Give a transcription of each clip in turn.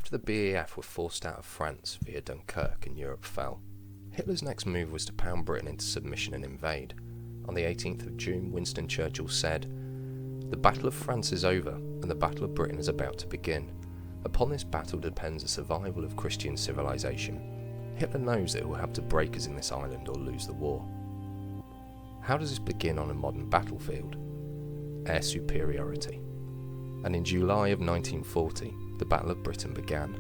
After the BEF were forced out of France via Dunkirk and Europe fell, Hitler's next move was to pound Britain into submission and invade. On the 18th of June, Winston Churchill said, "The Battle of France is over, and the Battle of Britain is about to begin. Upon this battle depends the survival of Christian civilization. Hitler knows that he will have to break us in this island or lose the war." How does this begin on a modern battlefield? Air superiority. And in July of 1940, the Battle of Britain began.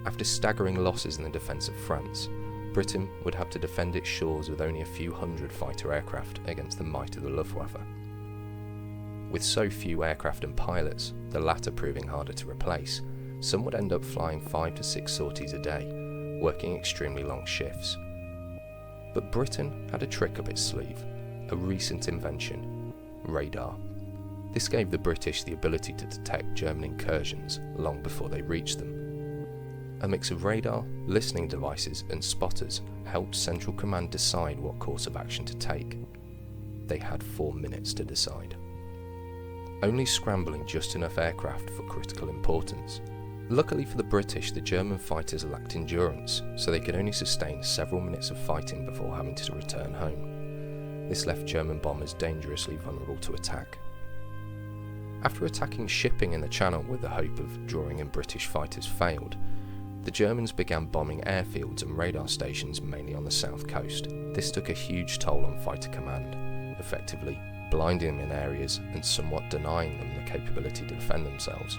After staggering losses in the defence of France, Britain would have to defend its shores with only a few hundred fighter aircraft against the might of the Luftwaffe. With so few aircraft and pilots, the latter proving harder to replace, some would end up flying 5 to 6 sorties a day, working extremely long shifts. But Britain had a trick up its sleeve, a recent invention: radar. This gave the British the ability to detect German incursions long before they reached them. A mix of radar, listening devices and spotters helped Central Command decide what course of action to take. They had 4 minutes to decide. Only scrambling just enough aircraft for critical importance. Luckily for the British, the German fighters lacked endurance, so they could only sustain several minutes of fighting before having to return home. This left German bombers dangerously vulnerable to attack. After attacking shipping in the Channel with the hope of drawing in British fighters failed, the Germans began bombing airfields and radar stations mainly on the south coast. This took a huge toll on fighter command, effectively blinding them in areas and somewhat denying them the capability to defend themselves.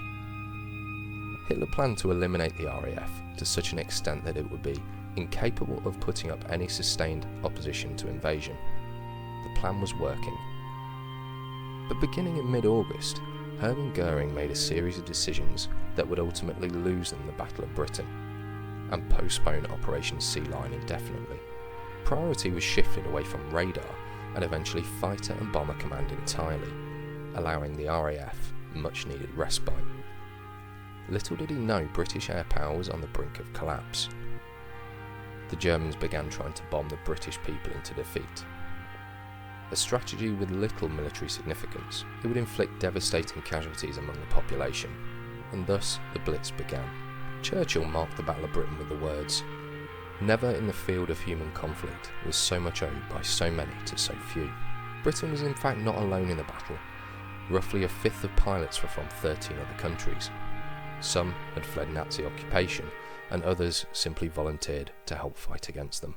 Hitler planned to eliminate the RAF to such an extent that it would be incapable of putting up any sustained opposition to invasion. The plan was working. But beginning in mid-August, Hermann Goering made a series of decisions that would ultimately lose them the Battle of Britain, and postpone Operation Sea Lion indefinitely. Priority was shifted away from radar and eventually fighter and bomber command entirely, allowing the RAF much needed respite. Little did he know British air power was on the brink of collapse. The Germans began trying to bomb the British people into defeat. A strategy with little military significance, it would inflict devastating casualties among the population, and thus the Blitz began. Churchill marked the Battle of Britain with the words, "Never in the field of human conflict was so much owed by so many to so few." Britain was in fact not alone in the battle. Roughly a fifth of pilots were from 13 other countries. Some had fled Nazi occupation, and others simply volunteered to help fight against them.